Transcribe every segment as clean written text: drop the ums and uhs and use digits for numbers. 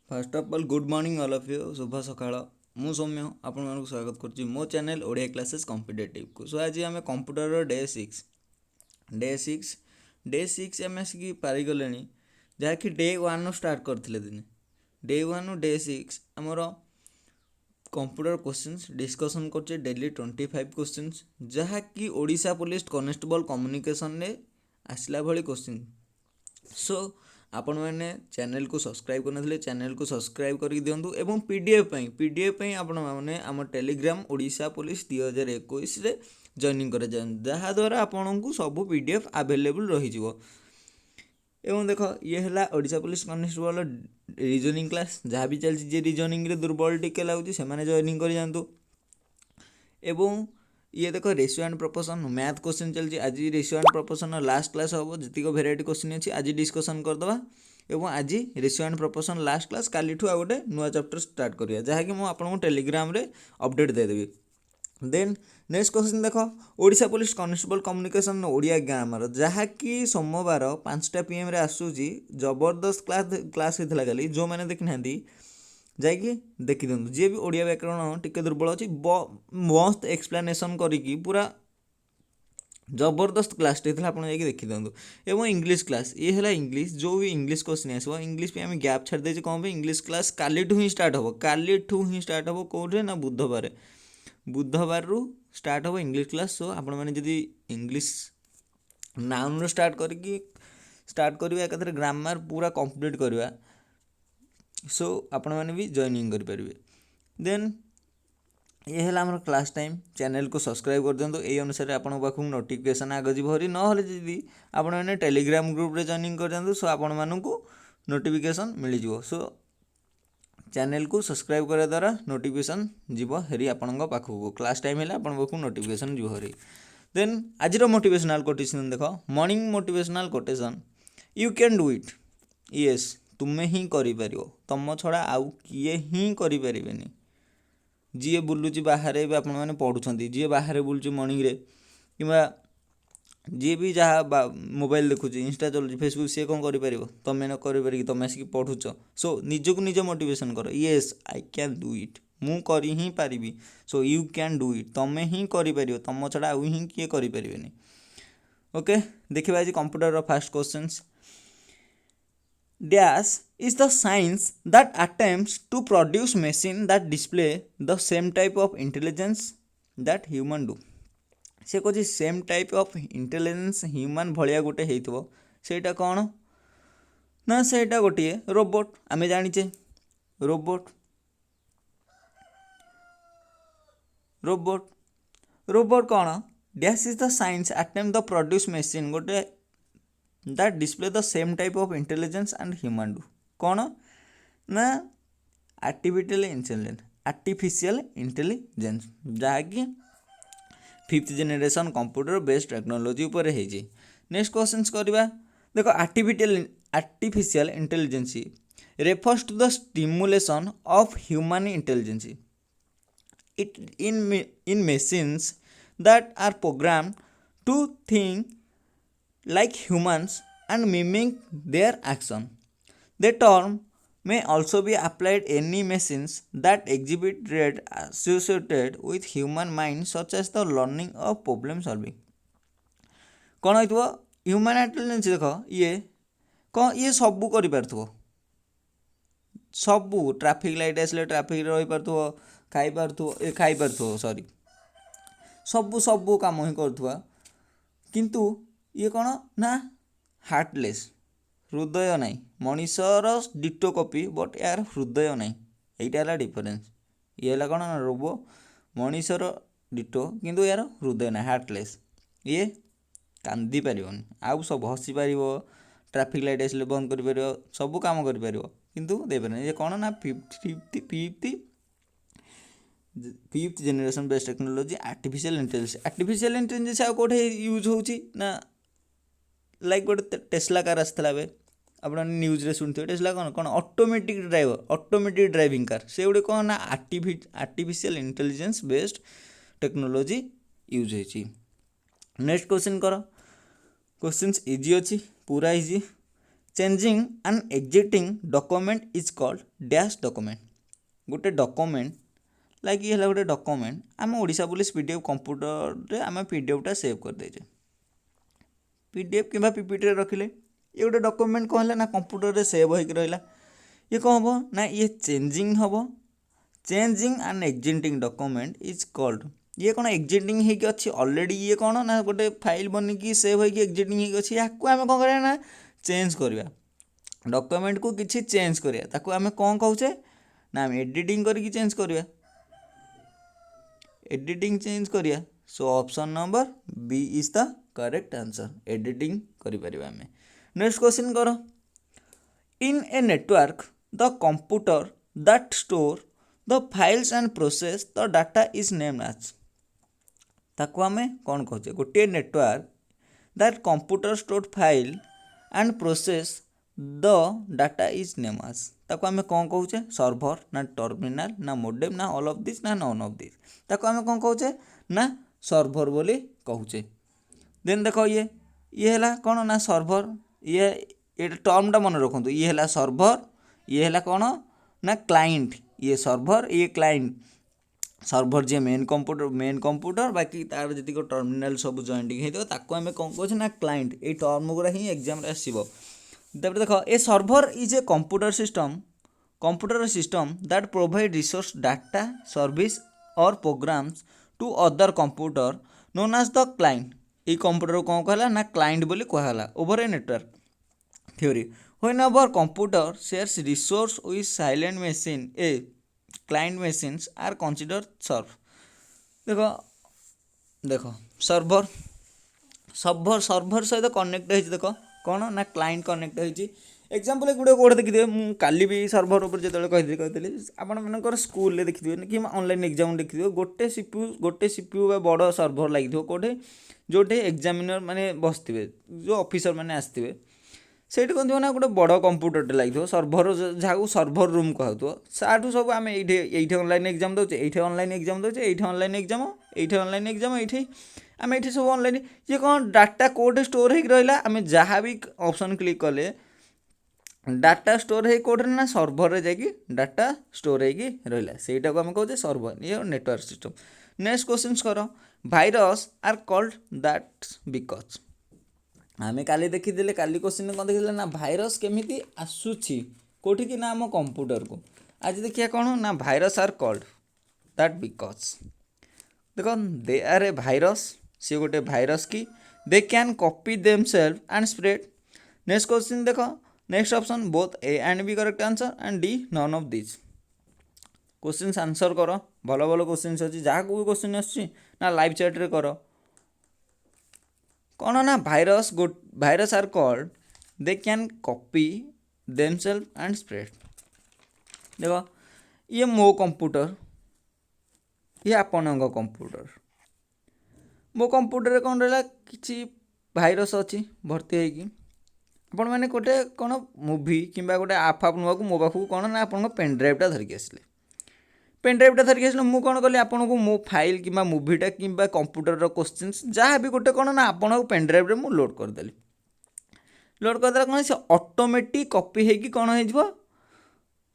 Fast of all good morning all of you शुभ सकाळ मु सौम्य आपण स्वागत करुच्ची मो चैनल ओडिया क्लासेस कॉम्पिटेटिव को सो आज आम कंप्यूटर डे सिक्स आम आसिक पारिगले जहाँकि डे वन स्टार्ट करते दिन डे वन डे सिक्स आमर कंप्यूटर क्वेश्चंस डिस्कसन करचे डेली 25 क्वेश्चंस जहाँकि ओडिशा पुलिस कॉन्स्टेबल कम्युनिकेशन ने आसला भली क्वेश्चन सो आपण मैंने चैनल को सब्सक्राइब करने चैनल को सब्सक्राइब करके दिंतु एवं पीडीएफ आपण मैंने आम टेलीग्राम ओडिशा पुलिस 2021 रे जॉइनिंग कर जहाँद्वारा आपन को सब पीडीएफ अवेलेबल रही एवं देख ये है Odisha police constable reasoning class जहाँ भी चलती रीजनिंग रे दुर्बल टिके लगुच से जॉइनिंग कर जातु एवं ये देख ratio and proportion math question चलती आज ratio and proportion last class हम जी भेराइटी क्वेश्चन अच्छी आज डिस्कसन करदे एवं आज ratio and proportion last class काली आ गोटे नुआ चैप्टर स्टार्ट करिया जहाँकि मुझे टेलीग्राम रे अपडेट देदेवी देन नेक्स्ट क्वेश्चन देख Odisha police constable communication Odia grammar जहाँकि सोमवार 5टा PM रे आसूची जबरदस्त क्लास होता काली जो मैंने देखी ना जाकि देखी दिखाँ जी भी ओडिया व्याकरण टिके दुर्बल अच्छी मस्त एक्सप्लेनेशन करी पूरा जबरदस्त क्लास आप देखी दिखाँ एवं इंग्लिश क्लास ये है इंग्लिश जो भी इंग्लिश क्वेश्चन आसो इंग्लिश पे आम गैप छाड़ी कौन इंग्लिश क्लास काली ही स्टार्ट हम कौटे ना बुधवार रु स्टार्ट हम इंग्लिश क्लास सो आपण मैंने जदि इंग्लिश नाउन स्टार्ट करवा एक ग्रामर पूरा कंप्लीट करवा सो आपण मैंने भी जॉइनिंग करेंगे देन ये है आम क्लास टाइम चैनल को सब्सक्राइब कर दिखाँ यही अनुसार आपण पाक नोटिफिकेशन आगे जी भरी ना जी आपण मैंने टेलीग्राम ग्रुप रे जॉइनिंग कर दिखाँ सो आपण मानू नोटिफिकेशन मिल जाव सो चैनल को सब्सक्राइब करने द्वारा नोटिफिकेशन जीव हेरी आपण पाखक क्लास टाइम है आपण पाक नोटिफिकेशन जीव हेरी देन आज मोटिवेशनल कोटेशन देख morning motivational quotation you can do it yes तुम्हें ही कर तुम छड़ा आउ किए ही करें जी बुलूची बाहर आपने पढ़ुं जी बाहर बुलूँ मॉर्निंग रे कि जी भी जहाँ मोबाइल देखुच इंस्टा चलुच फेसबुक सी कौन कर तुम न कर तुम आसिक पढ़ुच सो निजक निज मोटिवेशन कर yes I can do it मु कर ही पारि so you can do it तुम ही कर तुम छड़ा आउ ही किए करें ओके देखिए आज computer fast questions Dash is the science that attempts to produce machine that display the same type of intelligence that human do. से कौन same type of intelligence human भाया गोटे होता सेटा कौन ना सेटा गोटे रोबोट आमे जानिचे रोबोट रोबोट रोबोट कौन dash is the science attempt the produce machine गोटे that display the same type of intelligence and human do कौन ना आर्टिफिशियल इंटेलिजेंस जहाँकि 5th generation computer based technology उपर है नेक्स्ट क्वेश्चन करवा देख artificial intelligence refers to the stimulation of human intelligence it in machines that are programmed to think like humans and mimic their action. The term may also be applied any machines that exhibit traits associated with human mind such as the learning of problem solving. कौन हो human intelligence देख ये कौन ये सबू कर सबू traffic light आसले ट्राफिक रही पार सॉरी सबू सबू कम ही कर किंतु ये कौन ना हार्टलेस हृदय ना मनीषर डिटो कॉपी बट यार हृदय ना यहाँ है डिफरेन्स ये है कौन ना रोबो मनीषर डिटो किंतु यार हृदय ना हार्टलेस ये कांदी पार आउ सब हसी पार ट्राफिक लाइट आसले बंद कर सब कम कर किंतु ये कौन ना fifth generation based technology artificial intelligence आ कौटे यूज होना लाइक गोटे टेस्ला कार आसला आप न्यूज रे शुणी टेस्ला कौन कौन ऑटोमेटिक ड्राइविंग कार से गुटे कौन ना artificial intelligence based technology use होती नेक्स्ट क्वेश्चन कर क्वेश्चन इजी अच्छी पूरा easy changing and existing document is called dash document गोटे डॉक्यूमेंट लाइक ये गोटे डॉक्यूमेंट आम ओडिशा पुलिस पीडीएफ कंप्यूटर आम पीडीएफटा सेव कर देचे पीडीएफ कि पीपीटी रखिले ये गोटे डॉक्यूमेंट कौन है ना कंप्यूटर रे सेव होकर रहा ये कौन हम ना ये चेंजिंग हम changing and existing document is called ये कौन एग्जिटिंग होगी अच्छी ऑलरेडी ये कौन ना गोटे फाइल बनिकी सेव होगी एग्जिटिंग होगी अच्छी या आम कौन करें ना चेंज करवा डॉक्यूमेंट को किसी चेंज करिया ताको आम कौन कहूचे ना आम एडिटिंग करके चेंज करिया एडिटिंग चेंज करिया so option number B is the correct answer editing करिपरिबा आमे नेक्स्ट क्वेश्चन करो in a network the computer that store the files and process the data is named as ताको आमे कौन कहूचे गोटे network that computer store file and process the data is name as ताको आमे कौन कहूचे सर्वर ना टर्मिनाल ना मोडेम ना ऑल ऑफ दिस ना नॉन ऑफ दिस ताको आमे कौन कहूचे ना सर्वर बोली कहूचे देन देखो ये है कौन ना सर्वर ये टर्मटा मन रखु ये है सर्वर ये है कौन ना क्लाइंट ये सर्वर ये क्लाइंट सर्वर जी मेन कंप्यूटर बाकी तार जी टर्मिनाल सब जॉइंटिंग होता आम कौन कहे ना क्लाइंट ये टर्म गुरा ही एग्जाम आसो तापर देख a server is a computer system that provide resource data service और programs to other computer known as the client ये कंप्यूटर कौन कहला ना क्लाइंट बोली कहला over a network theory when our computer shares resource with client machine a client machines are consider serve देखो server सहित connect है देख कौन ना क्लाइंट कनेक्ट होती एग्जाम्पल गुड़े कौटे देखिए मुझे भी सर्वर उपर जो कही आपर स्कूल देखिए कि ऑनलाइन एग्जाम देखिए गोटे सीपीयू बड़ सर्वर लगे कौटे जो एग्जामिनर माने बसते जो ऑफिसर माने आसते से कौन ना गोटे बड़ कंप्यूटर लगे सर्वर जहाँ सर्वर रूम कहु साठू सब आम ये ऑनलाइन एग्जाम दौचे ये ऑनलाइन एग्जाम दौचे ये ऑनलाइन एग्जाम ये ऑनलाइन एग्जाम ये आम ये सब ऑनलाइन ये कौन डाटा कोड स्टोर हो रहा आम जहाँ भी ऑप्शन क्लिक कले डाटा स्टोर हो कौटे ना सर्वर रे जाकि डाटा स्टोर हो रहा से आम कहे सर्वर ये नेटवर्क सिस्टम नेक्स्ट क्वेश्चन कर virus are called that because आम काली देखीदे काली क्वेश्चन कौन देखिए ना भाइरस केमी आसूची कौटी कि ना आम कंप्यूटर को आज देखिए कौन ना virus are called that because देखो दे आर ए भाइरस सी गोटे भाइरस की they can copy themselves and spread next question देखो next option both A and B correct answer and D none of this question answer कर भल भल question अच्छी जहाँ को भी क्वेश्चन आना लाइव चैट रे कर कौन ना virus are called they can copy themselves and spread देखो ये मो कंप्यूटर ये आपण कंप्यूटर मो कंप्यूटर कौन रहा कि भाइरस अच्छी भर्ती होगी आपण मैंने गोटे कौन मूवी कि गोटे आप नुआ मो पाखु कौन ना आप पेनड्राइवटा धरिकी आसले पेनड्राइवटा धरिकी आसले मुझे कौन कली आपको मो फाइल कि मूवीटा कि कंप्यूटर क्वेश्चन जहाँ भी गोटे कौन ना आपको पेनड्राइव मुझे लोड करदेली लोड करदे कौन से ऑटोमेटिक कॉपी होगी कौन हो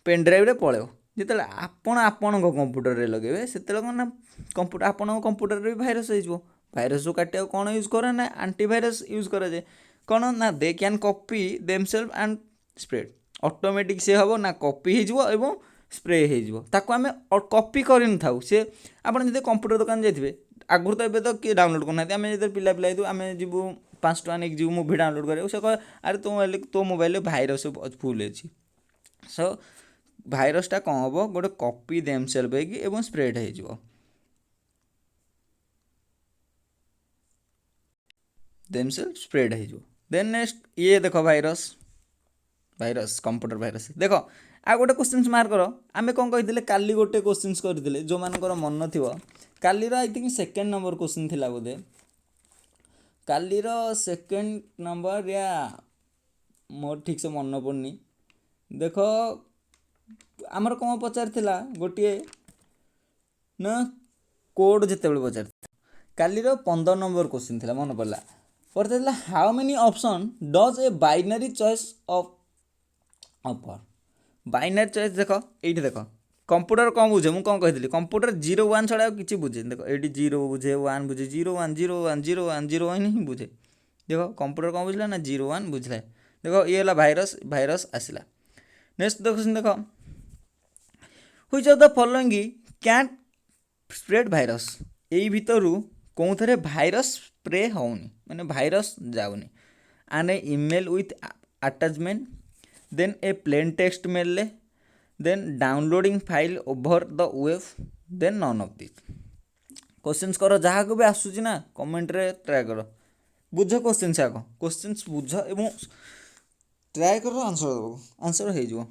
पेनड्राइव पलैब जिते आपण कंप्यूटर रे लगे से कौन ना कंप्यूटर आपण कंप्यूटर भी भाइरस हो भाइरस को काटा कौन यूज करे ना एंटीभाइरस यूज कराए कौन ना they can copy themselves and spread automatic से हम ना कॉपी हो स्प्रे हो आम कॉपी कर सी आप कंप्यूटर दुकान जाइए आगुरी तो ये तो किए डाउनलोड करना आम जो पिला पिला आम जीव 5 टका नहीं जीव मुवी डाउनलोड करें से कहे अरे तो मोबाइल भाइरस फुल अच्छी सो भाइरसटा कौन हम गोटे कॉपी देमसेल्फ हो स्प्रेड हो देमसेल्फ स्प्रेड हो देन नेक्स्ट ये देख भाइरस कंप्यूटर भाइरस देख आ गोटे क्वेश्चन मार्क कर आम कौन कही काली गोटे क्वेश्चन करते जो मानकर मन थी कालीर I think second number question थिला बोधे कालीर सेकेंड नंबर या मोर ठीक से मन पड़नी देख आमर कौन पचार गोटे ना कोड जिते पचार कालीर 15 नंबर क्वेश्चन थिला मन पड़ा फोर्थ है how many option does a binary choice offer. Binary choice देख ये देख कंप्यूटर कौन बुझे मुझे कौन कही कंप्यूटर 0 1 छड़ा किसी बुझे देख ये 0 बुझे 1 बुझे 0 1 0 1 0 1 0 1 ही बुझे। देख कंप्यूटर कौन बुझला ना 0 1 बुझला। देख ये है भाइरस भाइरस आसला। नेक्स्ट देख which of the following can spread virus. यही भितर कौन थे भाइरस स्प्रे होनी माने भाइरस जाऊनी। आने email with attachment then a plain text mail then downloading file over the web then none of this. Questions कर जहाँ को भी आसूची ना कमेंट रे ट्राए कर बुझ क्वेश्चंस आग क्वेश्चंस बुझ एवं ट्राए कर आंसर हो।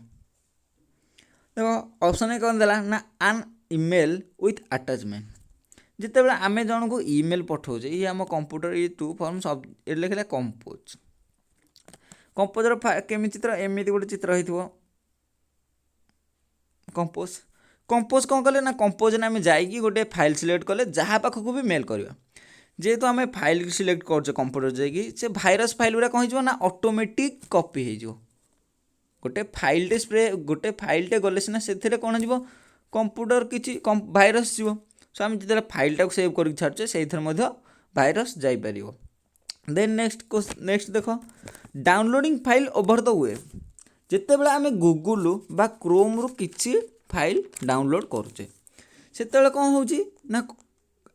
देख ऑप्शन ए कौन देला ना आन ईमेल विथ अटैचमेंट। जिते बड़े आम जन को ईमेल पठाऊे ये आम कंप्यूटर ये टू फॉर्म सब ये लिखला कंपोज। कंपोजर केमी चित्र एमती गोटे चित्र हो कंपोज। कंपोज कौन कले ना कंपोज आम जाइए गोटे फाइल सिलेक्ट कले जहाँ पाखक भी मेल करवा जेहेतु आम फाइल सिलेक्ट कर कंप्यूटर जाइए से भाइरस फाइल गुड़ा कौन हो ना ऑटोमेटिक कॉपी हो गोटे फाइलटे स्प्रे गोटे फाइलटे गले सीना से कौन हो कंप्यूटर किसी भाइरस जीव। सो आम जो फाइलटा सेव कर छाड़े से भाइरस जापर। देन नेक्स्ट देख downloading file over the web. जिते बड़े आम गूगल बा क्रोम रु किसी फाइल डाउनलोड करुचे से कौन हो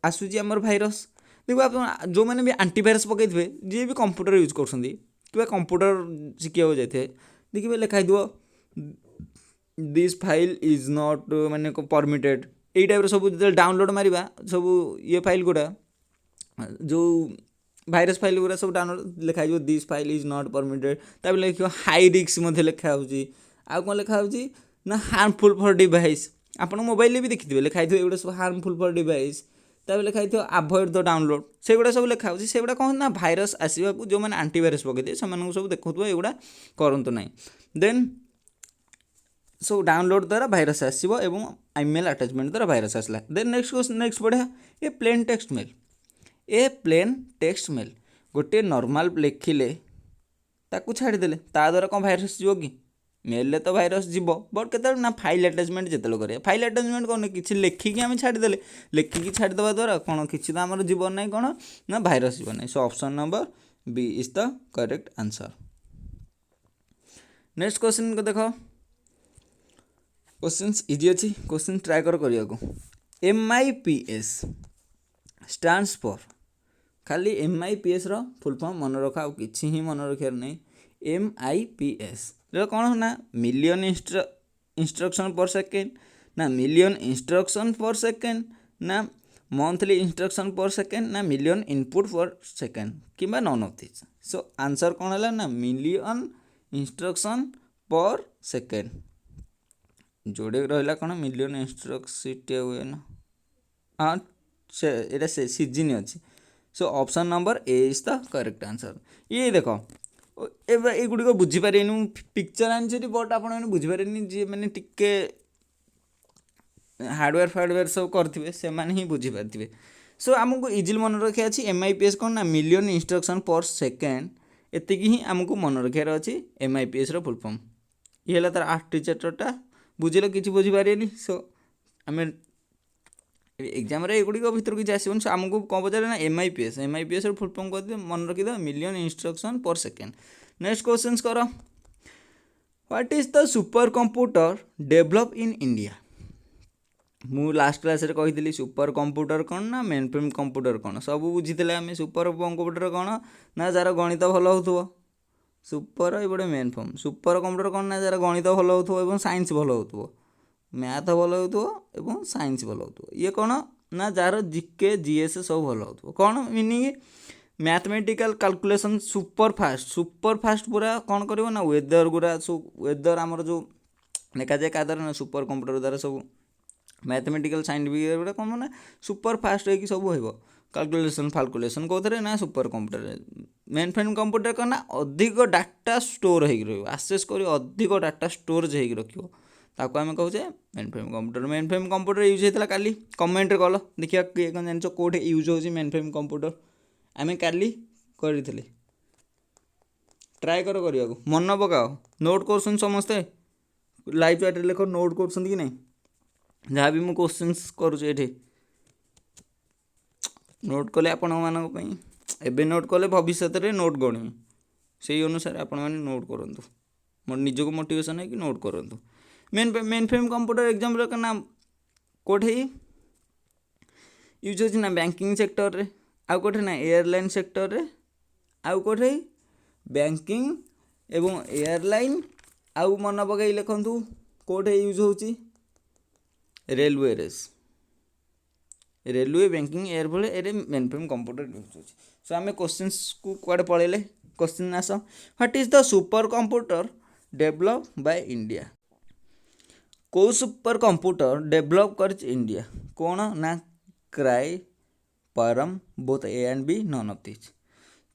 आसूची आमर भाइरस। देखो आप जो मैंने भी आंटीभाइरस पकई जी भी कंप्यूटर यूज कर कंप्यूटर शिखा जाए देखिए लिखाई दिस फाइल इज नॉट माने परमिटेड यही टाइप सब जो डाउनलोड मारिबा सब ये फाइल गुड़ा जो भाइरस फाइल गुड़ा सब डाउनलोड लिखाई this file is not permitted तब लिख हाई रिस्क लिखा आउ कौन लिखा ना हार्मफुल फॉर डिवाइस। आप मोबाइल भी देखिए लिखाई एगुड़ा सब हार्मफुल फॉर डिवाइस तब लिखाई अवॉइड द डाउनलोड से गुड़ा सब लिखा से गुड़ा कौन ना भाइरस आसवा जो मैंने आंटीभाइरस पकई से सब देखो एगुड़ा करूँ ना। देन सो डाउनलोड द्वारा भाइरस आसो एवं ईमेल अटैचमेंट द्वारा भाइरस आसला। देन नेक्स्ट बढ़िया ए प्लेन टेक्स्ट मेल। ए प्लेन टेक्स्ट मेल गोटे नॉर्मल लिखिले ताकू छाड़ीदे ता द्वारा कौन भाइरस जीव कि मेल तो भाइरस जीव बट के ना फाइल अटैचमेंट जिते करें फाइल अटैचमेंट कौन कि लिखिकी आम छाड़ीदे लिखिकी छाड़ीदे द्वारा कौन किसी तो आम जीवन ना कौन ना भाइरस जीवन ना। So option number B is the correct answer. Next question को देख क्वेश्चन इजी अच्छी क्वेश्चन ट्राए करने को। MIPS स्टैंड्स फॉर खाली MIPS रो फुल फॉर्म मन रखा आ किसी ही मन रखार नहीं। MIPS कौन ना मिलियन इंस्ट्रक्शन पर सेकेंड ना मिलियन इंस्ट्रक्शन पर सेकेंड ना मंथली इंस्ट्रक्शन पर सेकेंड ना मिलियन इनपुट पर सेकेंड कि none of this. So answer कौन है ना मिलियन इंस्ट्रक्शन पर सेकेंड जोड़े रहा कौन मिलियन इंस्ट्रक्शन हुए ना हाँ से सीजन अच्छी। सो option number A is the correct answer. ये देख ये गुड़िक बुझीपारे पिक्चर आनी बट आप बुझीपारे जी मैंने टिके हार्डवेयर फार्डवेयर सब करेंगे से ही बुझीपारे। सो आमको इजिली मन रखा अच्छी MIPS कौन ना मिलियन इंस्ट्रक्शन पर सेकेंड एति ही आमको मन रखार अच्छी MIPS रो फुल फॉर्म ये है तार 8 चैप्टरटा बुझे कि बुझीपारे। सो आम एग्जाम एगुड़िक भर किसी आसबन सो आमको कौन पचारे ना MIPS रो फुल फॉर्म कर मन रखिद million instruction per second. Next question कर what is the super computer develop in India. मु लास्ट क्लास रे कही सुपर कंप्यूटर कौन ना मेन फ्रेम कंप्यूटर कौन सब बुझी आम सुपर कंप्यूटर कौन ना जार गणित भल हो सुपर ये मेन फ्रेम सुपर कंप्यूटर कौन ना जार गणित भल हो साइंस भल हो मैथ भल हो साइंस भल हो ये कौन ना जार GK GS सब भल हो कौन meaning mathematical calculation super fast पूरा कौन कर ना वेदर गुरा वेदर आमर जो लिखा जाए क्या द्वारा ना सुपर कंप्यूटर द्वारा सब मैथमेटिकल साइंटिफिक गुड़ा कौन ना सुपर फास्ट हो सब हो कैलकुलेशन फालकुलेशन कौन ना super computer. Main frame computer कौन ना अधिक डाटा स्टोर हो आक्सेस कर अधिक डाटा स्टोरेज हो रखियो ताको आम कहे मेन फ्रेम कंप्यूटर यूज होता काली कमेंट कल देखिए किए कौन जान कौटे यूज हो मेन फ्रेम कंप्यूटर आम काली କରିଥିଲି। ट्राए करने मन पकाओ नोट कर समस्ते लाइव चैट लेख नोट कर जहाँ भी मुझे क्वेश्चंस करुचे नोट कले आपण मानी एवं नोट कले भविष्य में नोट गणमी से अनुसार आपण मैंने नोट करूँ मोर निज को मोटिवेशन है कि नोट करूँ। मेन फ्रेम कंप्यूटर एग्जाम नाम कौटे यूज हो बैंकिंग सेक्टर रे आउ कौटे ना एयरलाइन सेक्टर रे आउ कौटे बैंकिंग एवं एयरलाइन आउ मन पकई लिखु कौटे यूज हो railway race railway banking air भले a mainframe computer use हो। सो आम क्वेश्चन को कुआडे पलैले क्वेश्चन आस what is the supercomputer develop by India कौ सुपर कंप्यूटर डेवलप कर इंडिया कौन ना Cray Param both A and B none of this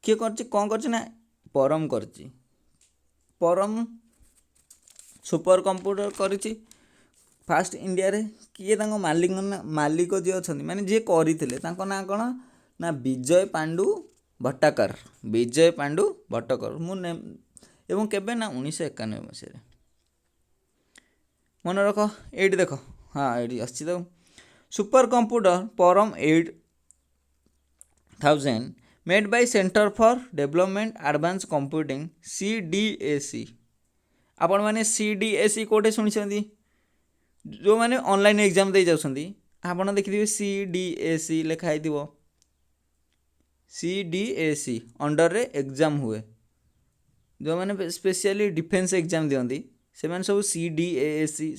किए कौन कर परम कर परम सुपर कंप्यूटर कर फास्ट इंडिया रे किए मालिक जी अच्छा माने जी करते ना कौन ना विजय पांडु भट्टाकर विजय पांडु भट्टाकर एवं केबे ना 1991 मसीह मन रख ये देख हाँ ये आसी तो सुपर कंप्यूटर परम 8000 made by centre for development advance computing CDAC आपण मैंने CDAC कोटे शुणी जो मैंने ऑनलाइन एग्जाम दे जाउछंदी आपण देखिथिबे CDAC लिखाई दिबो CDAC अंडर रे एग्जाम हुए जो मैंने स्पेशली डिफेंस एग्जाम दियंती से मैंने सब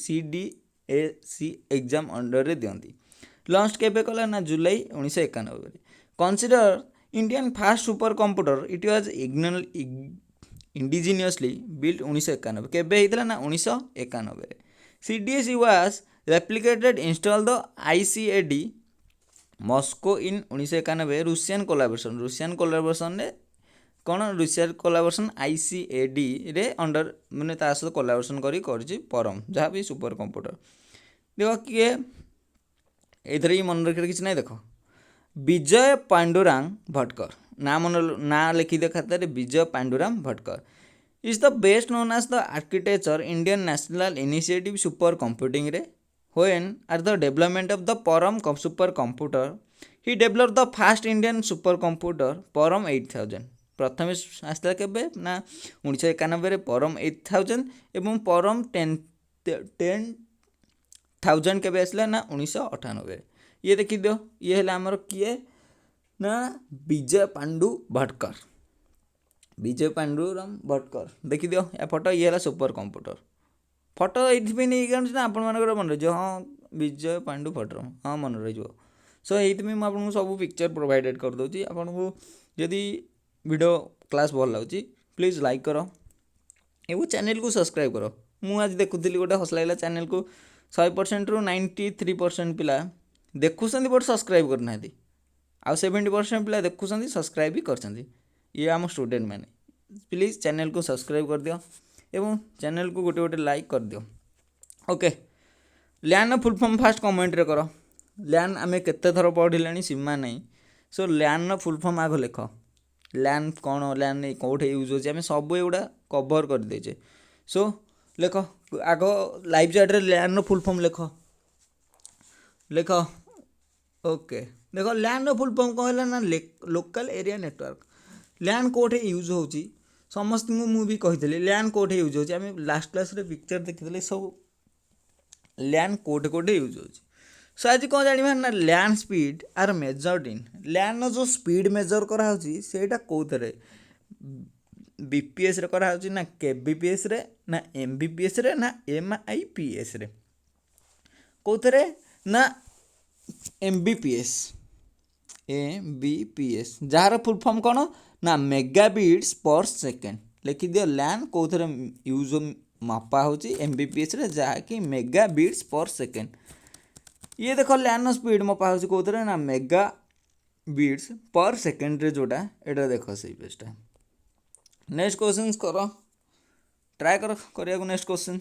CDAC एग्जाम अंडर रे दियंती लॉन्च केबे कला ना जुलाई 1991 consider Indian fast super computer it was indigenously built 1991 केबे हेतला ना 1991 CDAC was replicated install the ICAD Moscow in 1991 Russian collaboration रे कौन रूसियन कोलाबोरेशन ICAD रे अंडर मैंने सहित कोलाबोरेशन करी परम जहाँ भी सुपर कंप्यूटर देख किए ये मन रखिए किसी ना देख विजय पांडुरंग भटकर ना लिखी दे खाते Vijay Pandurang Bhatkar is the best known as the architecture Indian national initiative super computing रे when at the development of the Param super computer he developed the fast Indian super computer Param 8000 प्रथम आसला केबे ना 1991 परम 8000 एवं परम 10,000 केबे आसला ना 1998 ये देखि दियो ये है आमर किए ना विजय पांडु भटकर विजय पांडुरंग भटकर देखि दियो या फोटो ये है सुपर कंप्यूटर फोटो ये नहीं ना आपण मन रही हाँ विजय पांडु फोटो हाँ मन रही सो ये मुझे सब पिक्चर प्रोवाइडेड कर दूँगी आपन को जदि वीडियो क्लास भल लगे प्लीज लाइक करो एवं चैनल को सब्सक्राइब करो मुझे आज देखुली गोटे हस लगे चैनल को 100% रु 93% पिला देखुं बट सब्सक्राइब करना आउ 70% पिला देखुं सब्सक्राइब भी कर ये आम स्टूडेंट मैंने प्लीज चैनल को सब्सक्राइब कर दियो एवं चैनल को गोटे गोटे लाइक कर दियो ओके लैन फुल फॉर्म फास्ट कमेंट रे करो लैन आमे केते थर पढ़िलानी सीमा नहीं सो लैन फुल फॉर्म आग लेख लैन कौन लैन कौटे यूज होचे आमे सब एगुड़ा कवर कर देचे सो लेख आग लाइव चैट रे लैन फुल फॉर्म लेख ओके देख लैन फुल फॉर्म कौन है ना लोकल एरिया नेटवर्क लैन कौटे यूज होची समस्त मुझे कही लैन कौटे यूज हो लास्ट क्लास रे पिक्चर देखी सब लैन कौटे कौटे यूज हो सो आज कौन जाना ना लैन स्पीड आर मेजर्ड इन लैन जो स्पीड मेजर कराटा कौन बीपीएस रे कराऊँ ना केबीपीएस रे ना एमबीपीएस रे ना एमआईपीएस रे कौन ना एमबीपीएस जार फुल फॉर्म कौन ना मेगाबिट्स पर सेकेंड लिखि दियो लैन कौन यूज मापा होची एमबीपीएस रे जहाँकि मेगाबिट्स पर सेकेंड ये देख लैन स्पीड मपा होची कौन ना मेगाबिट्स पर सेकेंड रे जोटा एटा देख से पेजटा नेक्स्ट क्वेश्चन कर ट्राए कर नेक्स्ट क्वेश्चन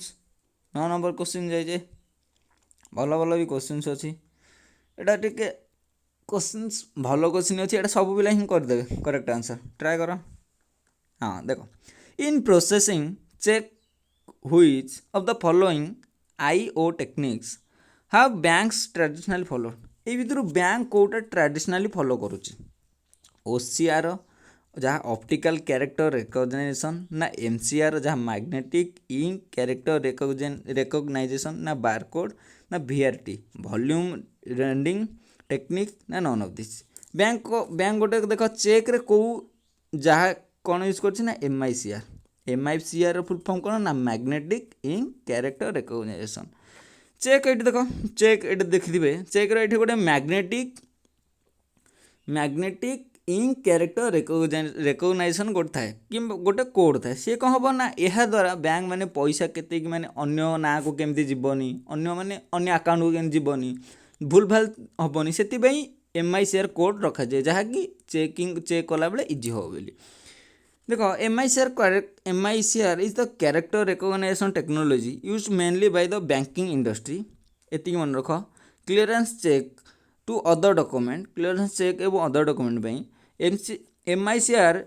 9 नंबर क्वेश्चन जाइए भल भल भी क्वेश्चन अच्छी एटा टिके क्वेश्चंस भल क्वेश्चन अच्छी एटा सब पिला ही करदेवे करेक्ट आंसर ट्राए कर। हाँ देख in processing cheque which of the following IO techniques have banks traditionally follow ये भितर बैंक कोटा ट्रेडिशनली फॉलो करुच्ची ओसीआर जहाँ ऑप्टिकल कैरेक्टर रिकॉग्निशन ना एमसीआर जहाँ मैग्नेटिक इंक कैरेक्टर रिकॉग्नाइजेशन ना बारकोड ना वीआरटी वॉल्यूम रेंडिंग टेक्निक ना नॉन ऑफ दिस बैंक गोटे देख चेक रे को जहाँ कौन यूज कर एमआईसीआर फुल फॉर्म कौन ना magnetic ink character recognization check ये देख चेक ये देखिए चेक रे गोटे मैग्नेटिक इंक कैरेक्टर रिकॉग्नाइजेशन गोटे थाए कि गोटे कोड थाए सी कौन हम ना यह द्वारा बैंक मैंने पैसा केते माने अन्य ना को केमती जीवनी अन्य माने अन्य अकाउंट को केमती जीवनी भूल भाल हेनी से एमआईसीआर कोड रखा जाए जहाँकि चेक कला बेले इजी हो बोली देख MICR is the character recognition technology use mainly by the banking industry एति मन रख clearance cheque to other document clearance cheque एवं other document MICR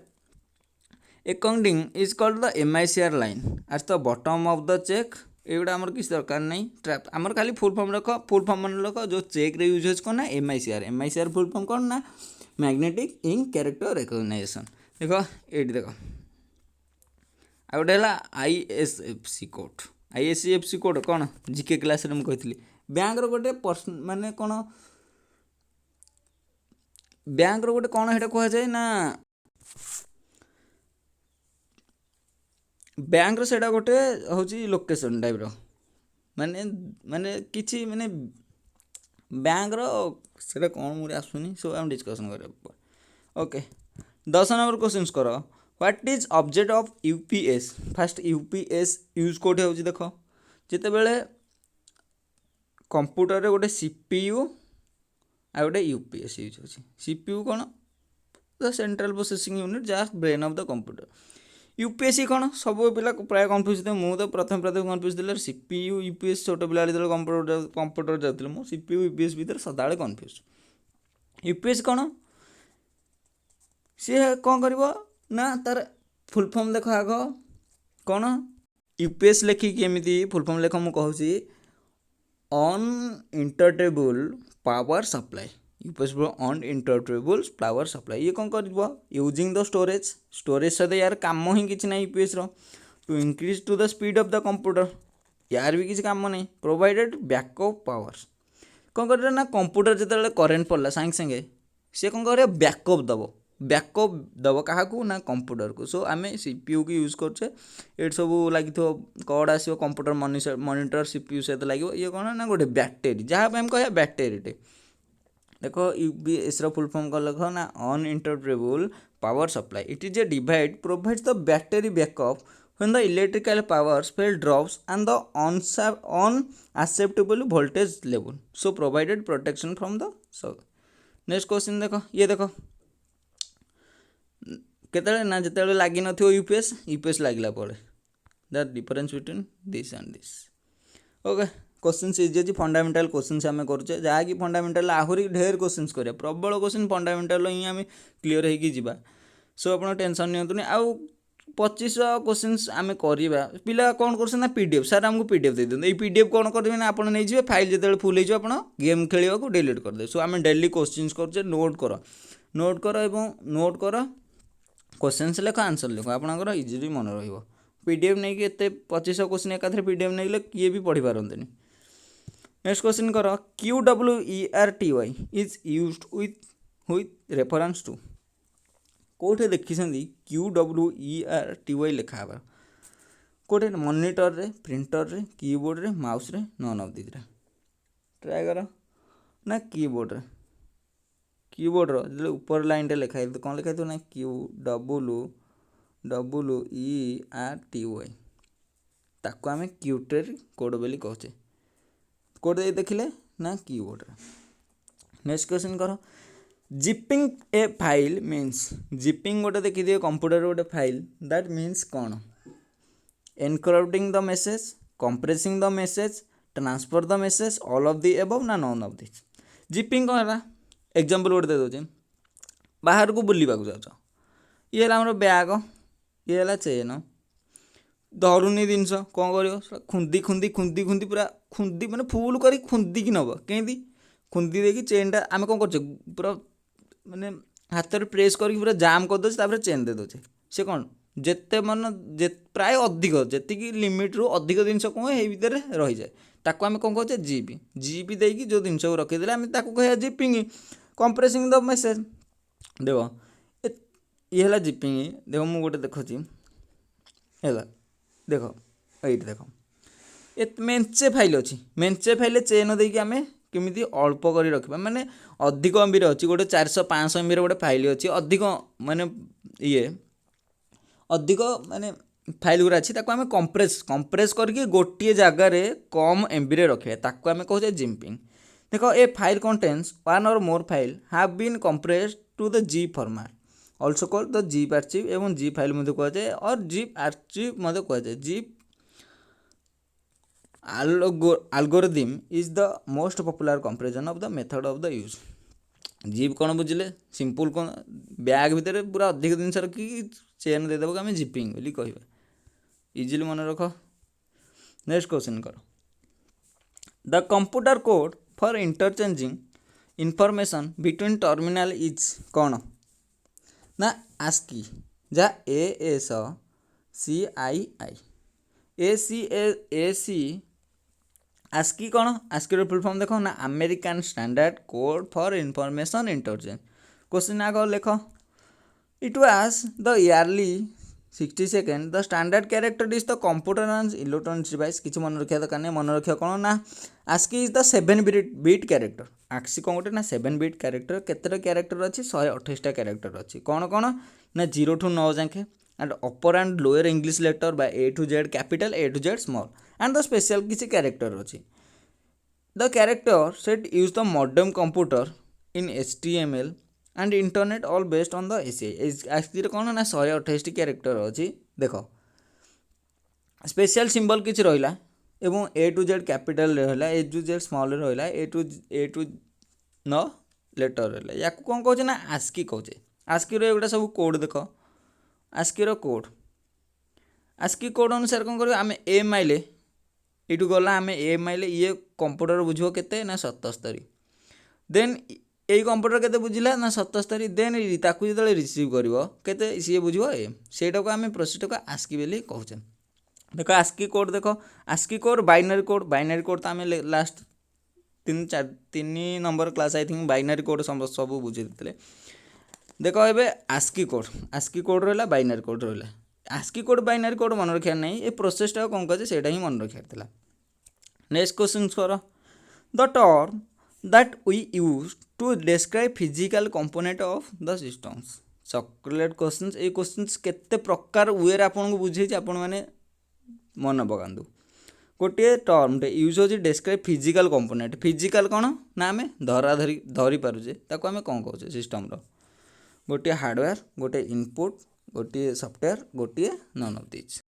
accounting is called the MICR line at the bottom of the cheque एगुड़ा आमर किसी दरकार नहीं trap आमर खाली फुल फॉर्म रख फुल फॉर्म मन रख जो चेक रे यूज कौन ना एमआईसीआर फुल फॉर्म कौन ना मैग्नेटिक इंक कैरेक्टर रिकॉग्नाइजेशन देख ये देख आ गोटे है आईएसएफसी कोड कौन जीके क्लास रे मुझे बैंक रो गोटे पर्सन माने कौन बैंक रो गोटे कौन है कह जाए ना बैंक से गोटे हूँ लोकेशन टाइप रो माने माने किसी माने बैंक रो से कौन मुझे आसुनी सब आम डिस्कसन कर ओके 10 नंबर क्वेश्चन कर what is object of UPS fast UPS use कोटे हो देख जिते बेले कंप्यूटर रे गोटे सीपीयू आ गोटे यूपीएस यूज हो सीपीयू कौन द सेंट्रल प्रोसेसिंग यूनिट जहाँ brain of the computer UPSC कौन सब पिला प्राय कन्फ्यूज थे मुझे तो प्रथम कन्फ्यूज थे सीपीयू यूपीएस छोट पिला जो कंप्यूटर जाऊँ मुझे सीपीयू यूपीएस भितर सदा कन्फ्यूज यूपीएस कौन सी कौन कर ना तार फुल फॉर्म देख आग कौन यूपीएस लेखिकी एमती फुल फॉर्म लेख मुझे uninterruptible power supply UPS uninterruptible power supply ये कौन कर यूजिंग द स्टोरेज सहित यार कम ही किसी ना UPS to increase to the speed of the computer यार भी किसी काम नहीं प्रोवाइडेड बैकअप पावर कौन कर ना कंप्यूटर जिते करेन्ट पड़ला सागे सागे सी कौन कर बैकअप दब क्या ना कंप्यूटर को सो आम सीपीयू की यूज करचे ये सब लगी कड आसो कंप्यूटर मॉनिटर सीपीयू सहित लगे ये कौन ना गोटे बैटेरी जहाँ आम कह बैटेरीटे देख यूपीएस फुल फॉर्म कर लिख ना uninterruptible power supply it is a device provides the battery backup when the electrical power spell drops and the unacceptable voltage level so provided protection from the sun next question देखो ये देखो केतले ना जिते लगी न यूपीएस लगला the difference between this and this okay question easy अच्छी fundamental question आम करुचे जहाँकि फंडामेंटाल आहरी ढेर क्वेश्चन करा प्रबल क्वेश्चन फंडामेंटाल ही आम क्लीयर होगा सो आप टेंशन नि आउ 25 क्वेश्चन आम करवा पिला कौन कर पीडीएफ सार आमको पीडीएफ दे दिखाते ये पीडीएफ कौन करेंगे ना आप नहीं फाइल जो फुल हो गेम खेलने को डिलीट करदे सो आम डेली क्वेश्चन करुचे नोट कर एवं नोट कर क्वेश्चन लेख आंसर लेख आपंकर इजिली मन पीडीएफ नहीं कि 25 क्वेश्चन एकाथरे पीडीएफ नहीं किए भी पढ़ी पारते नेक्स्ट क्वेश्चन कर QWERTY is used with reference to कौटे देखी QWERTY लिखा कौटे मॉनिटर रे प्रिंटर रे कीबोर्ड रे माउस रे नॉन ऑफ दिस ट्राए कर ना कीबोर्ड जो ऊपर लाइन लिखा है कौन लिखा ना QWERTY ताको आम क्यूटेर कोड बोली कहे कोड देखिले ना कीबोर्ड नेक्स्ट क्वेश्चन कर जिपिंग ए फाइल मीन्स जिपिंग गोटे देखिए कंप्यूटर गोटे फाइल दैट मीन्स कौन एनक्रिप्टिंग the message compressing the message transfer the message all of the above ना नॉन ऑफ दिस जिपिंग कौन है एग्जाम्पल गोटे दे दूचे बाहर को बुलवाक जाऊँ ये है ब्याग ये है चेन धरुनी जिनस कौन कर खुंदी खुंदी खुंदी खुंदी पूरा खुंदी माने फुल कर खुंदी नब कहीं खुंदी देखिए चेनटा आम कौन कर पूरा माने हाथ में प्रेस करके पूरा जाम करदे चेन दे दे से कौन जिते मन प्राय अधिक जी लिमिट्रु अधिक जिनस कौन ये भितर रही जाए ताको आम कौन कहे जीपी जीपी देकी जो जिनस को रखीदे आम कह जिपिंग कंप्रेसिंग द मेसेज देख ये है जिपिंग देख मुझे गोटे देखुची है देख ये देख ये मेंचे फाइल अच्छी मेंचे फाइल चेन देकी आम केमी अल्प कर रखा माने अधिक एमबी अच्छी गोटे 400-500 एमबी गोटे फाइल अच्छी अधिक माने ये अधिक माने फाइल गुरा अच्छी आम कंप्रेस कंप्रेस करके गोटे जगार कम एमबी रखे ताको आम कहे जिपिंग देख ए file contains one or more file have been compressed to the zip format also called the zip archive एवं जी फाइल मध्य कहुए और जीप आर्चिव मध्य कहुए zip algorithm is the most popular comparison of the method of the use jeep कौन बुझे simple कौन bag भितर पूरा अधिक जिन रखी चेन देदेव कि आम जिपिंग बोली कह इजिली मन रख नेक्स्ट क्वेश्चन कर the computer code for interchanging information between terminal is कौन ना आस्की जहाँ AS CII AC आस्की कौन आस्की फुल फॉर्म देख ना American standard code for information interchange question आग लिख it was the yearly 62 the standard character is the computer and electronics device किसी मन रखा दरकार नहीं मन रखा कौन ना ASCII is the 7 bit character ASCII कौन गोटे ना 7 बिट कैरेक्टर केते कैरेक्टर अच्छी 128 कैरेक्टर अच्छी कौन कौन ना 0 to 9 जाके and upper and lower English letter by A to Z capital A to Z small and the special किसी character अच्छी the character set use the modern computer in HTML and internet all based on the ACI ASCII कौन ना 128 character अच्छी देख special symbol किसी रहा एवं A to Z capital रहा A to Z स्मॉल रहा A to न लेटर रहा या कौन कहे ना आस्की कहे आस्की एगुटा सब कोड देख आस्कीर कोड आस्की कोड अनुसार कौन कर आम ए माइले ये गला आम ए माइले ये कंप्यूटर बुझो के ना 77 देन यही कंप्यूटर के बुझला ना 77 देन ताकू जो रिसीव कर सी बुझो ए सेटा को आम प्रोसेस को आस्की बोली कहचे देख आस्की कोड देख आस्की कोड बाइनरी कोड तो आम last 3 number class I think binary code सब बुझे देते देख ए आस्की कोड रहा बाइनरी कोड रहा आस्की कोड बाइनरी कोड मन रखा नहीं ये प्रोसेसटा कौन कहे से ही मन रखा नेक्स्ट क्वेश्चन कर the term that we use to describe physical component of the systems chocolate question ये क्वेश्चन केते प्रकार वे आपको बुझे आपण मैंने मन पकातु गोटे टर्मटे यूज हो डिस्क्राइब फिजिकल कंपोनेंट फिजिकल कौन ना आम धरी पारुचे ताको आम कौन कहे सिस्टम गोटे हार्डवेयर गोटे इनपुट गोटे सॉफ्टवेयर गोटे नन ऑफ दिस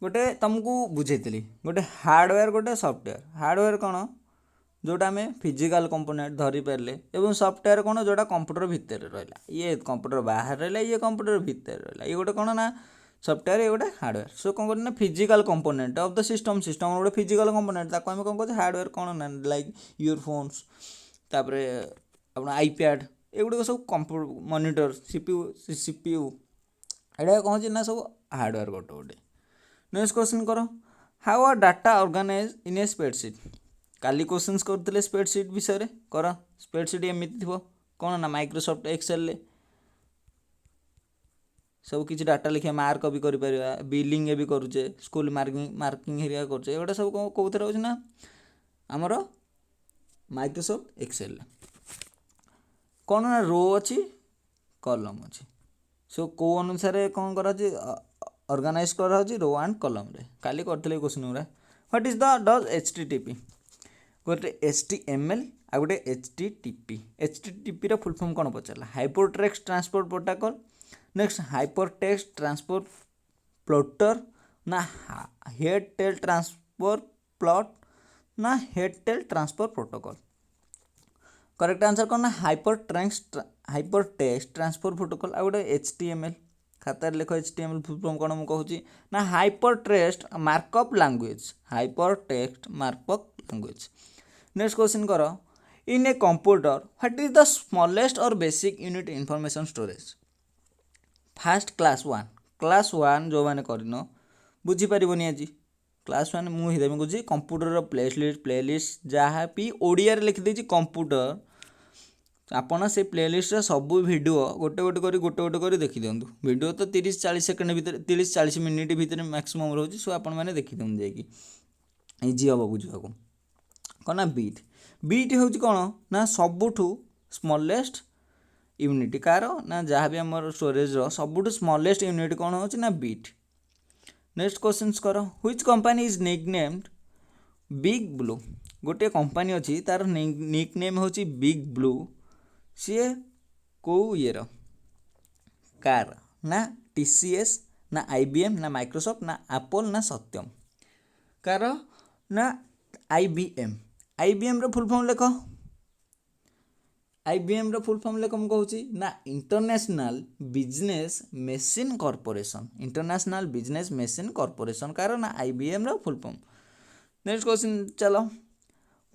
गोटे तुमको बुझेली गोटे हार्डवेयर गोटे सॉफ्टवेयर कौन जोटा आम फिजिकल कंपोनेंट धरी पारे और सॉफ्टवेयर कौन जोटा कंप्यूटर भितर रहा ये कंप्यूटर बाहर रहा ये कंप्यूटर भितर रहा ये गोटे कौन ना सॉफ्टवेयर ये गोटे हार्डवेयर सो कौन करना physical component of the system गोटे फिजिकल कंपोनेंट ताको आम कौन कहे हार्डवेयर कौन ना लाइक इयरफोन्स तापर आप आईपैड एगुड़ाक सब कंप्यूटर मॉनिटर सीपीयू एटा कौन ना सब हार्डवेयर गोटे गोटे नेक्स्ट क्वेश्चन कर how are data organise in a spreadsheet काली क्वेश्चन करते स्प्रेडशीट विषय कर स्प्रेडशीट एमती थी कौन ना माइक्रोसॉफ्ट एक्सेल सब किसी डाटा लिखे मार्क भी कर बिलिंग भी करुचे स्कूल मार्किंग हेरिया करुचे एगुटा सब कौन रोचे ना आमर माइक्रोसॉफ्ट एक्सेल कौन ना रो अच्छी कलम अच्छी सो कौ अनुसार कौन कर ऑर्गेनाइज कर रो एंड कलम रे काली करते क्वेश्चन गुरा what is the does HTTP गोटे HTML आ गोटे HTTP रो फुल फॉर्म कौन पचारा hypertext transport protocol next hypertext transport plotter ना हेड टेल ट्रांसपोर्ट प्लॉट ना head tell transport protocol correct answer कौन ना हाइपर टेक्स्ट ट्रांसफर प्रोटोकॉल आ गोटे HTML खातार लिख HTML फुल फॉर्म कौन मुझे कहूँ ना hyper text markup language hyper text markup language. Next question कर in a computer what is the smallest or basic unit information storage. First class one जो मैंने करन बुझीपारनि आज क्लास वन मुझे कहे कंप्यूटर प्लेलिस्ट जहाँ भी ओडिया लिखिदे कंप्यूटर आपड़ से प्लेलिस्ट सबू भिडियो गोटे गोटे कर देखी दिंतु भिडियो तो 30-40 सेकेंड भितर 30-40 मिनिट भितर मैक्सिमम रोचे सो आपण मैंने देखी दिखाँ जाकि इजी हम बुझा कौन ना बीट हूँ कौन ना सबुठू स्मॉलेस्ट यूनिट कार ना जहाँ भी आम स्टोरेज सबुठू स्मॉलेस्ट यूनिट कौन हो ना बीट। नेक्स्ट क्वेश्चन कर which company is nicknamed big blue. गोटे कंपनी अच्छी तार निकनेम हूँ बिग ब्लू सी कौ ये कार ना TCS ना IBM ना माइक्रोसॉफ्ट ना एप्पल ना सत्यम कार ना IBM रो फुल फॉर्म लिख IBM रो फुल फॉर्म लिख मुझे ना international business machine corporation international business machine corporation car ना IBM रो फुल फॉर्म। नेक्स्ट क्वेश्चन चलो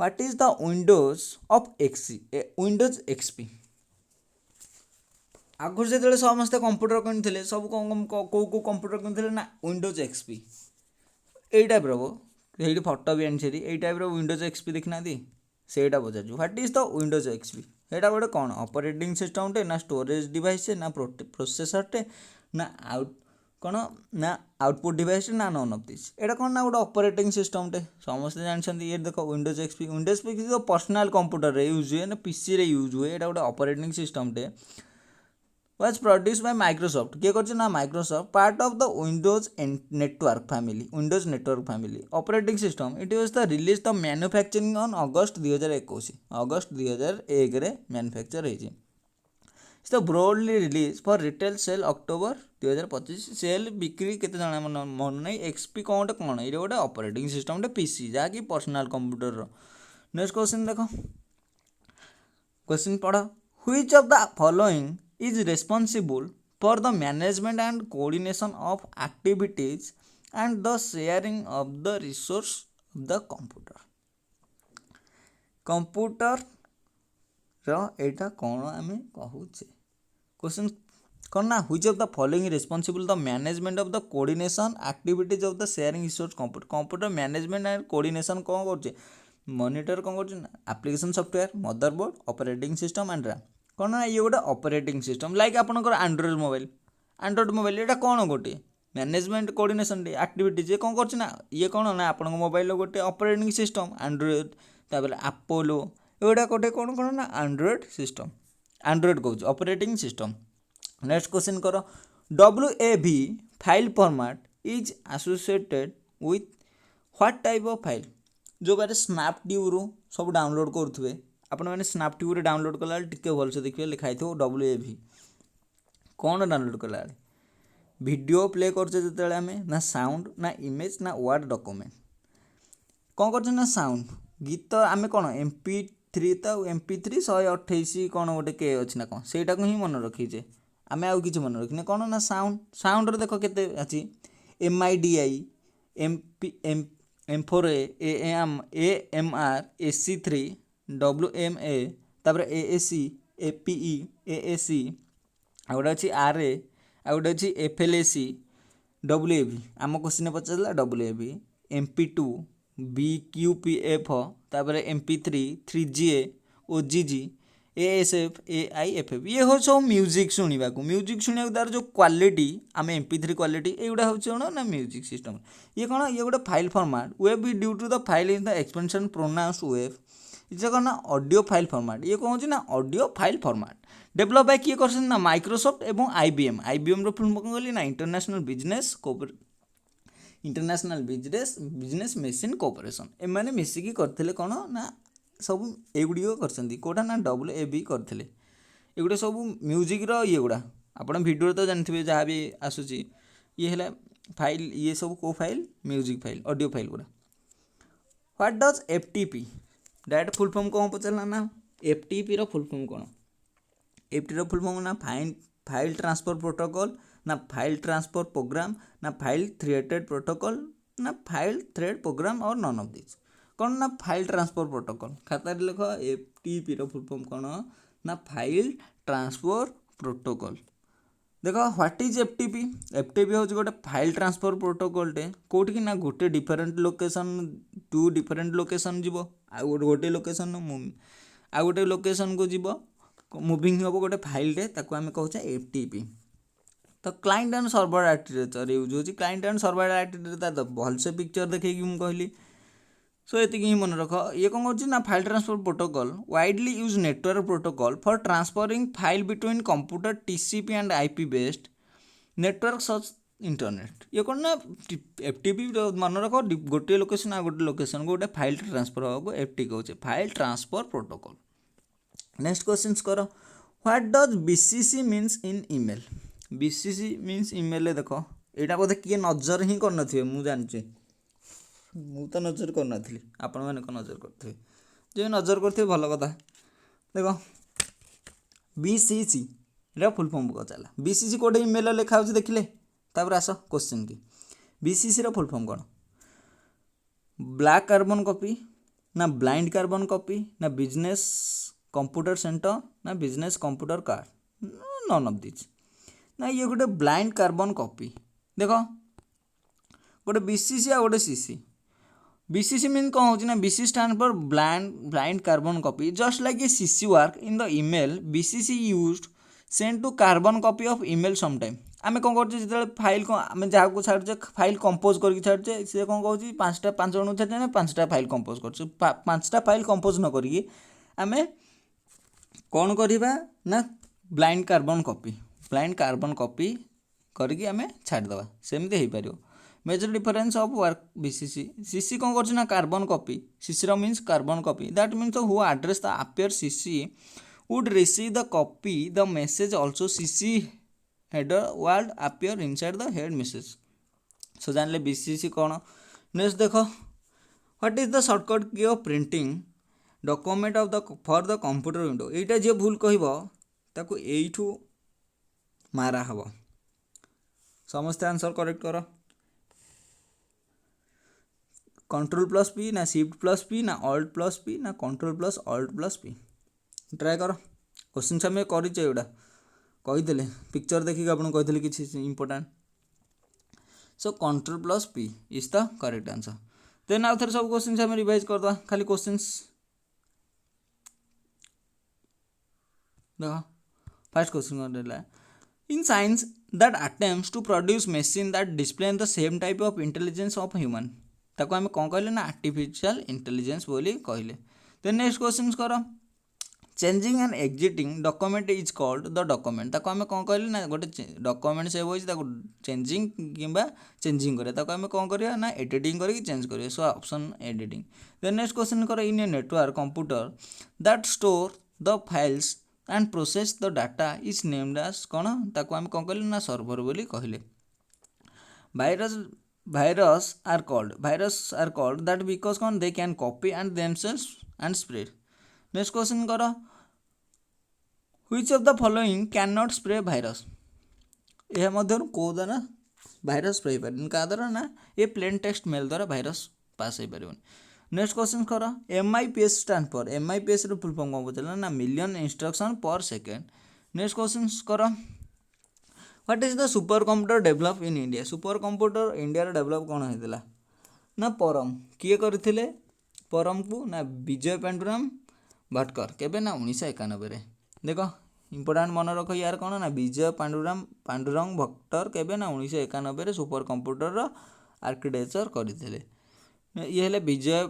what is the Windows of Windows XP। आगुरी जो समस्ते कंप्यूटर किनी सब कौ कंप्यूटर किनी ना विंडोज XP यही टाइप ये फटो भी आनी यही टाइप विंडोज XP देखना से पचार what is the Windows XP यहाँ गोटे कौन ऑपरेटिंग सिस्टम टे ना स्टोरेज डिवाइस ना प्रोसेसर टे ना आउट कौन ना आउटपुट डिवाइस ना नन ऑफ दिस एटा कौन ना गोटे ऑपरेटिंग सिस्टम टे समस्त जानते ये देख विंडोज XP तो पर्सनल कंप्यूटर रे यूज हुए ना PC रे यूज हुए यहाँ गोटे ऑपरेटिंग सिस्टम टे was produced by Microsoft किए कर ना Microsoft part of the Windows network family operating system it was the release the manufacturing on August 2021 August 2001 रे manufacture होइछि it's the broadly release for retail sale October 2025 sale बिक्री केते जाना मन नहीं XP कौन ये गोटे ऑपरेटिंग सिस्टम टे PC जहाँकि पर्सनल कंप्यूटर रो। नेक्स्ट क्वेश्चन देखो क्वेश्चन पढ़ which of the following is responsible for the management and coordination of activities and the sharing of the resource of the computer रो एटा कौन आम कहूचे क्वेश्चन कौन ना which of the following responsible the management of the coordination activities of the sharing resource computer management and coordination कौन कर monitor कौन कर application software motherboard operating system and RAM कौन ना ये गोटे ऑपरेटिंग सिस्टम लाइक आपनकर एंड्रॉइड मोबाइल ये कौन गोटे मैनेजमेंट कोऑर्डिनेशन एक्टिविटीज ये कौन कर ना ये कौन ना आप मोबाइल गोटे ऑपरेटिंग सिस्टम एंड्रॉइड तापर एप्पलो एगुड़ा गोटे कौन कौन ना एंड्रॉइड सिस्टम एंड्रॉइड कहूँ ऑपरेटिंग सिस्टम। नेक्स्ट क्वेश्चन कर WAV file format is associated with what type of file जो बारे स्नैपट्यूब रू सब डाउनलोड करुवे आपण मैंने स्नैपट्यूब रे डाउनलोड कला टिके भलसे देखिए लिखाई थो WAV कौन डाउनलोड कला वीडियो प्ले करछे जते आम ना साउंड ना इमेज ना वर्ड डॉक्यूमेंट कौन कर ना साउंड गीत आम कौन MP3 तो MP3 128 कौन गोटे के अच्छी ना कौन से ही मन रखीचे आम आउ कि मन रखने कौन ना साउंड देख के अच्छी MIDI M4A AMR AC3 WMA तापर AAC APE AAC आ गोटे अच्छी RA आ गोटे अच्छी FLAC WAV आम क्वेश्चन पचारा WAV MP2 BQPF तापर MP3 3GA OGG ASF AIFF ये हूँ सब म्यूजिक शुणा तार जो क्वालिटी आम MP3 क्वालिटी युवा हूँ ना म्यूजिक सिस्टम ये कौन ये गोटे file format wave be due to the file in the expansion pronounce wave इसे कौन ना ऑडियो फाइल फॉर्मेट ये कौन ना audio file format develop by किए कर ना माइक्रोसॉफ्ट एवं IBM रो फुल फॉर्म कहली ना इंटरनेशनल बिजनेस मेसिन कॉर्पोरेशन एमाने मिसिकी करथिले कौन ना सब एगुड़िक करोटा ना WAV करथिले एगुड़ा सब म्यूजिक रो ये गुड़ा आपण वीडियो तो जानते जहाँ भी आसूची ये है फाइल ये सब को file music file audio file गुड़ा what does FTP direct full form कौन पचारा ना एफटीपी रो फुल फॉर्म कौन एफटी रो फुल फॉर्म ना फाइल ट्रांसफर प्रोटोकॉल ना फाइल ट्रांसफर प्रोग्राम ना फाइल थ्रेडेड प्रोटोकॉल ना file thread program or none of this कौन ना फाइल ट्रांसफर प्रोटोकॉल खाता लिख एफटीपी रो फुल फॉर्म कौन ना फाइल ट्रांसफर प्रोटोकॉल देख ह्वाट इज एफटीपी एफटीपी हूँ गोटे फाइल ट्रांसफर प्रोटोकॉलटे कौट कि ना गोटे different location to different location जीव गोटे लोकेशन आ गोटे लोकेशन को जीव मुविंग हम गोटे फाइलटे ताको आम कहचे एफटीपी तो client and server architecture use होची क्लाइंट एंड सर्वर आर्किटेक्चर तो भलसे पिक्चर देखी मुझे कहली सो ये ही मन रख ये कौन कर file transfer protocol widely use network protocol for transferring file between computer TCP and IP based network such internet ये कौन ना एफटीपी मन रख गोटे लोकेशन आ गोटे लोकेशन को गोटे फाइल ट्रांसफर हाँ एफटी कहे file transfer protocol next question कर what does BCC means in email BCC means email देख यहाँ बोधे किए नजर ही कर मुझे जानी मु तो नजर कर नी आपण मैंने नजर करते जो नजर करते भल कथा देख बीसीसी फुल फॉर्म पचारा बीसीसी कोटे ईमेल लिखा हो देखिले तापर आस क्वेश्चन की बीसीसी फुल फॉर्म कौन ब्लैक कार्बन कॉपी ना ब्लाइंड कार्बन कॉपी ना बिजनेस कंप्यूटर सेंटर ना business computer card none of this ना ये गोटे ब्लाइंड कार्बन कॉपी देख गोटे बीसीसी आ गोटे सीसी बीसीसी मीन कौन होची ना BC stand for blind carbon copy just like a CC work in the email BCC used send to carbon copy of email sometime आम कौन कर जो फाइल आम जहाँ को छाड़े फाइल कंपोज करके छाड़े सी कौन कौन पाँच जन छाड़े पाँचटा फाइल कंपोज कर पाँचटा फाइल कंपोज न करिकी आम कौन करवा ना ब्लाइंड कार्बन कॉपी करके आम छाड़देवा सेमती हो पार major difference of work BCC CC कौन कर carbon copy CC means carbon copy that means who address the appear CC would receive the copy the message also CC header word appear inside the head message so जानले BCC कौन नेक्स्ट देख what is the shortcut key of printing document of the for the computer window एटा जे भूल कहबो ताको एइठू मारा हबो समस्त आंसर करेक्ट करो कंट्रोल प्लस पी ना शिफ्ट प्लस पी ना ऑल्ट प्लस पी ना control plus alt plus P try कर क्वेश्चन आम करा कहीदे पिक्चर देखिए आपको कही किसी important so control plus P is the correct answer then आउ थे सब क्वेश्चन आम रिवाइज करदे खाली क्वेश्चन देख first question in science that attempts to produce machine that display the same type of intelligence of human ताको आम कौन कहले ना आर्टिफिशियल इंटेलिजेंस बोली कहले देन नेक्स्ट क्वेश्चन कर changing and existing document is called the document ताको आम कौन कहले ना गोटे डॉक्यूमेंट सेव होइछ ताको चेंजिंग किंबा चेंजिंग करे ताको आम कौन करिया ना एडिटिंग करके चेंज करिया so option editing then next question कर in a network computer that store the files and process the data is named as कौन ताको आम कौन कहले ना सर्वर बोली कहले Virus are called that because they can copy and themselves and spread. Next question करो which of the following cannot spray virus यह मध्य को द्वारा भाइरस स्प्रे हो पारे क्या द्वारा ना ये प्लेन टेक्स्ट मेल द्वारा भाइरस पास हो पार नेक्स्ट क्वेश्चन कर MIPS stand for MIPS full form कौन पचारा ना million instruction per second next question कर what is the super computer develop in India super computer India develop कौन होता ना परम किए करथिले परम को ना विजय पांडुरंग भटकर केबे ना 1991 देख इंपोर्टाट मन रख यार कौन ना विजय पांडुरंग भट्टर केबे ना 1991 सुपर कंप्यूटर आर्किटेक्चर करथिले ये हेले विजय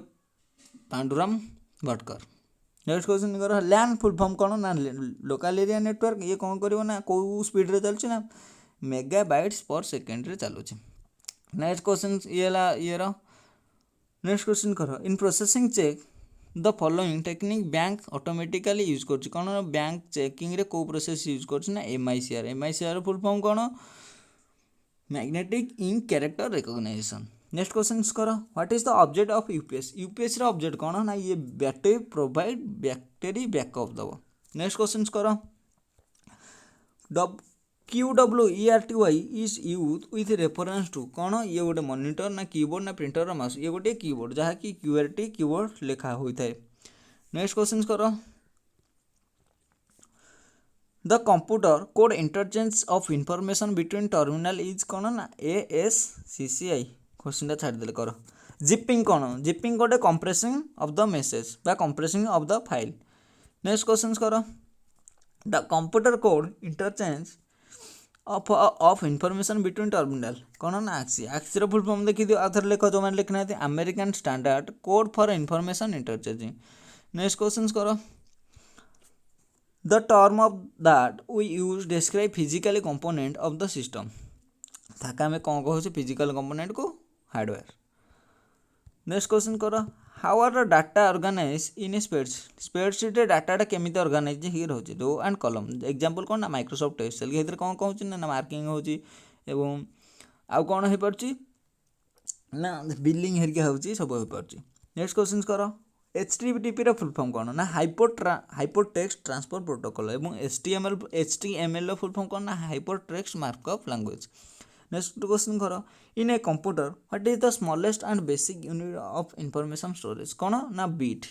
पांडुरंग भटकर नेक्स्ट क्वेश्चन कर लैन फुल फॉर्म कौन ना लोकल एरिया नेटवर्क ये कौन करिवो ना को स्पीड रे चलछि ना मेगाबाइट्स पर सेकेंड रे चलुछि नेक्स्ट क्वेश्चन ये रो नेक्स्ट क्वेश्चन कर in processing check the following technique bank automatically use करछि कौन बैंक चेकिंग रे को प्रोसेस यूज करछि ना MICR फुल फॉर्म कौन magnetic ink character recognition next question करो what is the object of UPS UPS object कौन ना ये बैटरी प्रोवाइड बैटरी बैकअप दब नेक्स्ट क्वेश्चन करो QWERTY is use with reference to कौन ये गोटे मॉनिटर ना कीबोर्ड ना प्रिंटर माउस ये गोटे कीबोर्ड जहाँकि QWERTY कीबोर्ड लिखा होता है नेक्स्ट क्वेश्चन करो the computer code interchange of information between terminal is कौन ना ASCCI क्वेश्चन छाड़देले कर जिपिंग कौन जिपिंग गोटे कंप्रेसिंग ऑफ द मेसेज बा compressing of the file next question कर the computer code interchange of information between terminal कौन ना आक्सी फुल फॉर्म देखी दियो आउ थोड़े लिख जो मैंने लिखना है American standard code for information interchanging next question कर the term of that we use describe physically component of the system ताके आम कौन कहूँ फिजिकल कंपोनेंट को हार्डवेयर नेक्स्ट क्वेश्चन कर how are the data organise in spreadsheet data केमी organise ही रोचे रो एंड कलम एग्जांपल कौन ना माइक्रोसॉफ्ट एक्सेल ये कौन कहूँ ना मार्किंग हो आउ कौन हो पार्टी ना बिलिंग हेरिका हो सब हो पार्टी नेक्स्ट क्वेश्चन कर HTTP फुल फॉर्म कौन ना हाइपर टेक्स्ट ट्रांसफर प्रोटोकॉल और HTML फुल फॉर्म कौन ना hyper text markup language next question कर in a computer what is the smallest and basic unit of information storage कौन ना bit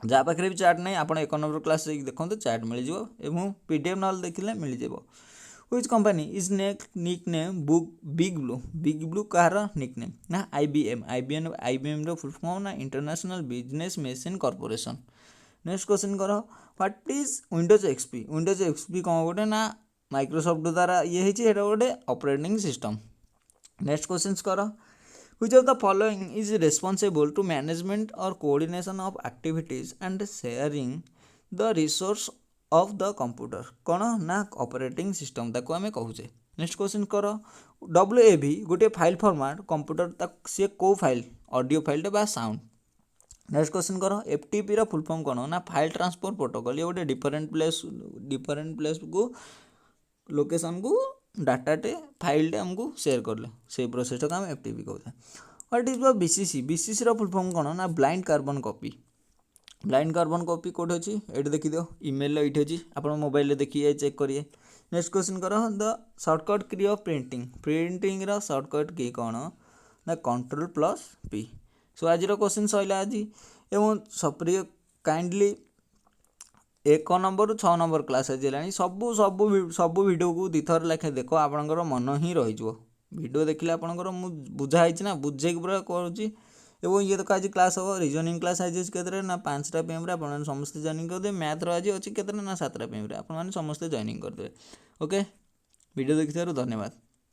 जहाँ पाखे भी चार्ट नहीं आप 1 नंबर क्लास देखो चार्ट मिल जाए PDF ना देखिले मिल जाए which company is nickname big blue कहार निक नेम ना IBM रो फुल फॉर्म ना international business machine corporation next question कर व्हाट इज विंडोज एक्सपी कौन गोटे ना माइक्रोसॉफ्ट द्वारा ये है गोटे ऑपरेटिंग सिस्टम नेक्स्ट क्वेश्चन कर which of the following is responsible to management और coordination of activities and sharing the resource of the computer कौन ना ऑपरेटिंग सिस्टम ताको आम कहूचे नेक्स्ट क्वेश्चन कर WAV गोटे फाइल फॉर्मेट कंप्यूटर सी को फाइल ऑडियो फाइल बा साउंड नेक्स्ट क्वेश्चन कर FTP रो फुल फॉर्म कौन ना फाइल ट्रांसफर प्रोटोकॉल ये गोटे डिफरेंट प्लेस को लोकेशन को डाटाटे फाइलटे आमको शेयर करले से प्रोसेस को आम FTP कहते हैं व्हाट इज द BCC रो फुल फॉर्म कौन ना ब्लाइंड कार्बन कॉपी कौट अच्छी ये देखी दियो इमेल ये अच्छी आप मोबाइल देखिए चेक करिए नेक्स्ट क्वेश्चन कर the shortcut key of printing shortcut की कौन ना Ctrl+P सो आज क्वेश्चन सैला आज एवं सप्रिय काइंडली 1 नंबर 6 नंबर क्लास आज है सब वीडियो को 2 थर लेखे देख आपंकर मन ही रही वीडियो देखिले आपंकर बुझाई ना बुझे पूरा करुँची एवं ये तो आज क्लास हम रिजनिंग क्लास आज के ना 5टा PM आप समस्ते जॉइनिंग करदे मैथ आज अच्छी के ना 7टा PM आप समस्ते जॉइनिंग करदे ओके वीडियो देखि धन्यवाद।